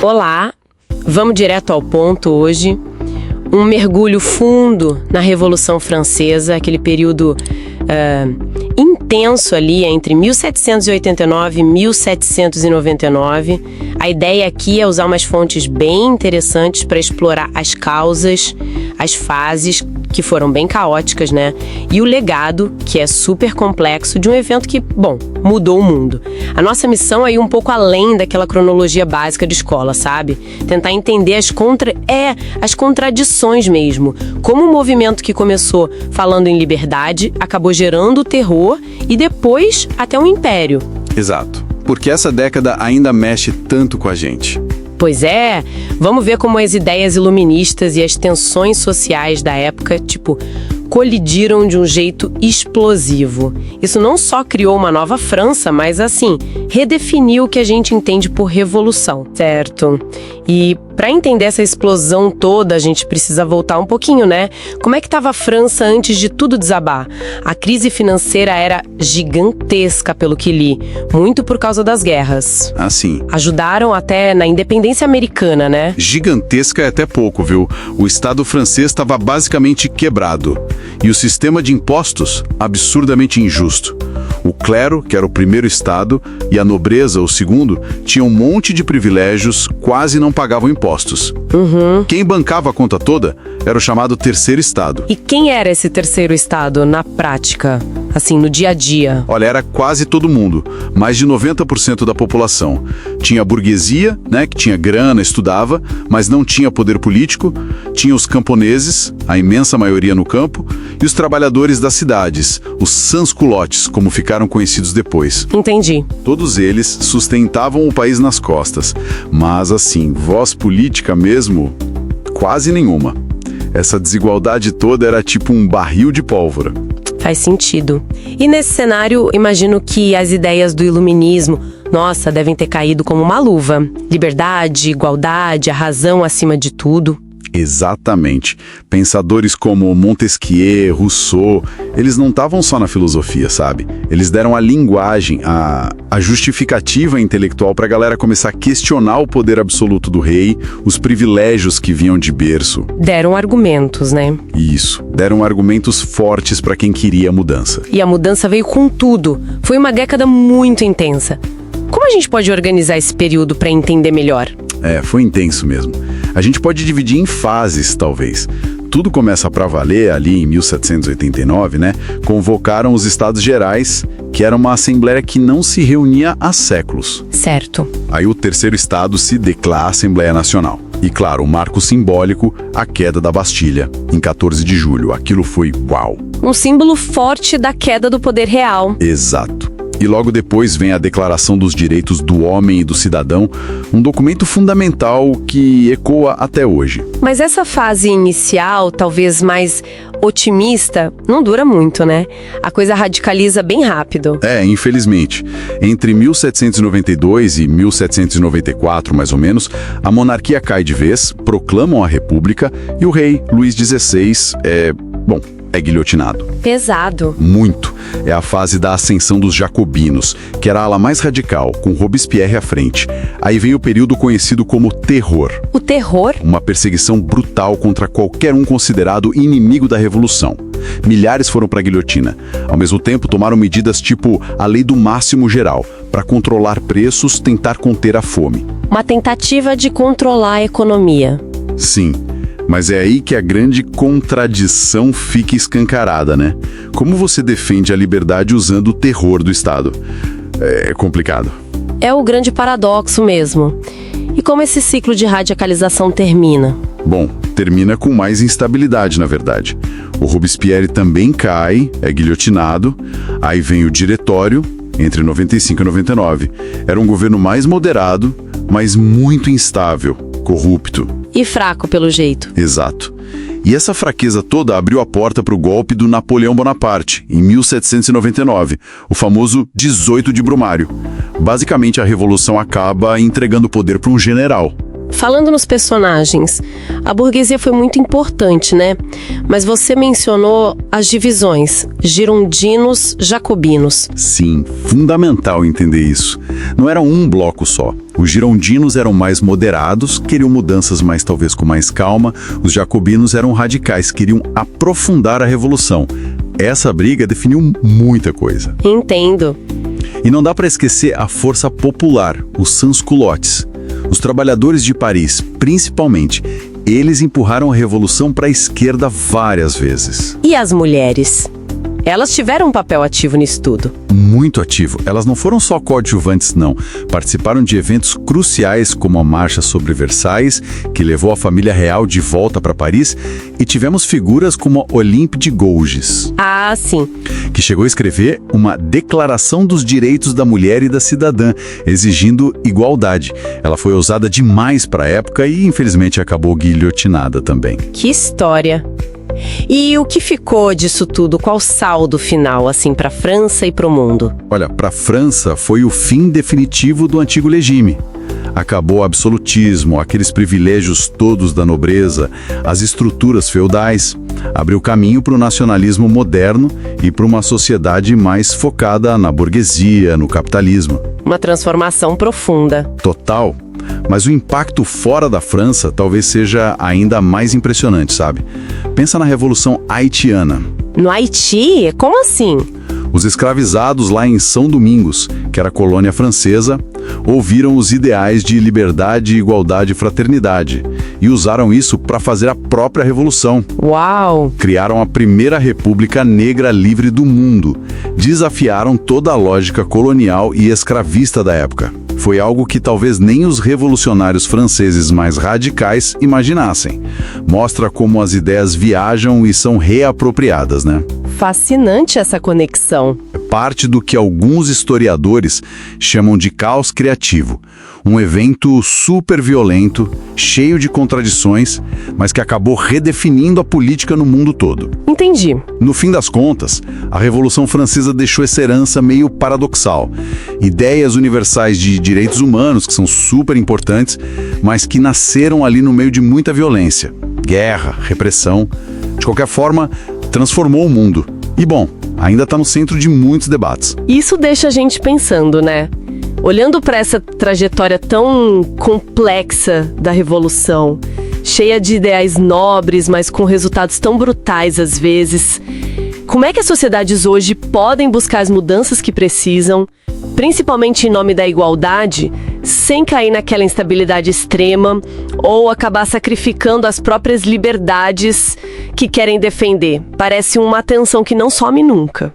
Olá, vamos direto ao ponto hoje. Um mergulho fundo na Revolução Francesa, aquele período intenso ali entre 1789 e 1799. A ideia aqui é usar umas fontes bem interessantes para explorar as causas, as fases, que foram bem caóticas, né? E o legado, que é super complexo, de um evento que, bom, mudou o mundo. A nossa missão é ir um pouco além daquela cronologia básica de escola, sabe? Tentar entender as contradições mesmo. Como um movimento que começou falando em liberdade, acabou gerando terror e depois até um império. Exato. Porque essa década ainda mexe tanto com a gente. Pois é, vamos ver como as ideias iluministas e as tensões sociais da época, colidiram de um jeito explosivo. Isso não só criou uma nova França, mas redefiniu o que a gente entende por revolução, certo? E para entender essa explosão toda, a gente precisa voltar um pouquinho, né? Como é que estava a França antes de tudo desabar? A crise financeira era gigantesca, pelo que li, muito por causa das guerras. Assim. Ajudaram até na independência americana, né? Gigantesca é até pouco, viu? O Estado francês estava basicamente quebrado. E o sistema de impostos, absurdamente injusto. O clero, que era o primeiro estado, e a nobreza, o segundo, tinham um monte de privilégios, quase não pagavam impostos. Quem bancava a conta toda era o chamado terceiro estado. E quem era esse terceiro estado na prática? No dia a dia? Olha, era quase todo mundo, mais de 90% da população. Tinha a burguesia, né, que tinha grana, estudava, mas não tinha poder político. Tinha os camponeses, a imensa maioria no campo, e os trabalhadores das cidades, os sans-culottes, como ficaram conhecidos depois. Entendi. Todos eles sustentavam o país nas costas, mas voz política mesmo, quase nenhuma. Essa desigualdade toda era tipo um barril de pólvora. Faz sentido. E nesse cenário, imagino que as ideias do iluminismo, devem ter caído como uma luva. Liberdade, igualdade, a razão acima de tudo. Exatamente. Pensadores como Montesquieu, Rousseau, eles não estavam só na filosofia, sabe? Eles deram a linguagem, a justificativa intelectual para a galera começar a questionar o poder absoluto do rei, os privilégios que vinham de berço. Deram argumentos, né? Isso. Deram argumentos fortes para quem queria mudança. E a mudança veio com tudo. Foi uma década muito intensa. Como a gente pode organizar esse período para entender melhor? Foi intenso mesmo. A gente pode dividir em fases, talvez. Tudo começa para valer ali em 1789, né? Convocaram os Estados Gerais, que era uma assembleia que não se reunia há séculos. Certo. Aí o terceiro estado se declara Assembleia Nacional. E claro, o marco simbólico, a queda da Bastilha, em 14 de julho. Aquilo foi uau! Um símbolo forte da queda do poder real. Exato. E logo depois vem a Declaração dos Direitos do Homem e do Cidadão, um documento fundamental que ecoa até hoje. Mas essa fase inicial, talvez mais otimista, não dura muito, né? A coisa radicaliza bem rápido. Infelizmente. Entre 1792 e 1794, mais ou menos, a monarquia cai de vez, proclamam a República e o rei, Luís XVI, é guilhotinado. Pesado. Muito. É a fase da ascensão dos jacobinos, que era a ala mais radical, com Robespierre à frente. Aí vem o período conhecido como Terror. O Terror? Uma perseguição brutal contra qualquer um considerado inimigo da Revolução. Milhares foram para a guilhotina. Ao mesmo tempo, tomaram medidas tipo a Lei do Máximo Geral, para controlar preços, tentar conter a fome. Uma tentativa de controlar a economia. Sim. Mas é aí que a grande contradição fica escancarada, né? Como você defende a liberdade usando o terror do Estado? É complicado. É o grande paradoxo mesmo. E como esse ciclo de radicalização termina? Bom, termina com mais instabilidade, na verdade. O Robespierre também cai, é guilhotinado, aí vem o Diretório, entre 95 e 99. Era um governo mais moderado, mas muito instável, corrupto. E fraco, pelo jeito. Exato. E essa fraqueza toda abriu a porta para o golpe do Napoleão Bonaparte, em 1799, o famoso 18 de Brumário. Basicamente, a Revolução acaba entregando o poder para um general. Falando nos personagens, a burguesia foi muito importante, né? Mas você mencionou as divisões, girondinos, jacobinos. Sim, fundamental entender isso. Não era um bloco só. Os girondinos eram mais moderados, queriam mudanças, mas talvez com mais calma. Os jacobinos eram radicais, queriam aprofundar a revolução. Essa briga definiu muita coisa. Entendo. E não dá para esquecer a força popular, os sans-culottes. Os trabalhadores de Paris, principalmente, eles empurraram a revolução para a esquerda várias vezes. E as mulheres? Elas tiveram um papel ativo nisso tudo. Muito ativo. Elas não foram só coadjuvantes, não. Participaram de eventos cruciais como a Marcha sobre Versailles, que levou a família real de volta para Paris, e tivemos figuras como a Olympe de Gouges. Ah, sim. Que chegou a escrever uma Declaração dos Direitos da Mulher e da Cidadã, exigindo igualdade. Ela foi ousada demais para a época e, infelizmente, acabou guilhotinada também. Que história! E o que ficou disso tudo? Qual o saldo final, assim, para a França e para o mundo? Olha, para a França foi o fim definitivo do antigo regime. Acabou o absolutismo, aqueles privilégios todos da nobreza, as estruturas feudais. Abriu caminho para o nacionalismo moderno e para uma sociedade mais focada na burguesia, no capitalismo. Uma transformação profunda. Total. Mas o impacto fora da França talvez seja ainda mais impressionante, sabe? Pensa na Revolução Haitiana. No Haiti? Como assim? Os escravizados lá em São Domingos, que era colônia francesa, ouviram os ideais de liberdade, igualdade e fraternidade e usaram isso para fazer a própria revolução. Uau! Criaram a primeira república negra livre do mundo. Desafiaram toda a lógica colonial e escravista da época. Foi algo que talvez nem os revolucionários franceses mais radicais imaginassem. Mostra como as ideias viajam e são reapropriadas, né? Fascinante essa conexão. É parte do que alguns historiadores chamam de caos criativo. Um evento super violento, cheio de contradições, mas que acabou redefinindo a política no mundo todo. Entendi. No fim das contas, a Revolução Francesa deixou essa herança meio paradoxal. Ideias universais de direitos humanos, que são super importantes, mas que nasceram ali no meio de muita violência, guerra, repressão. De qualquer forma, transformou o mundo. E bom, ainda está no centro de muitos debates. Isso deixa a gente pensando, né? Olhando para essa trajetória tão complexa da Revolução, cheia de ideais nobres, mas com resultados tão brutais às vezes, como é que as sociedades hoje podem buscar as mudanças que precisam, principalmente em nome da igualdade, sem cair naquela instabilidade extrema ou acabar sacrificando as próprias liberdades que querem defender? Parece uma tensão que não some nunca.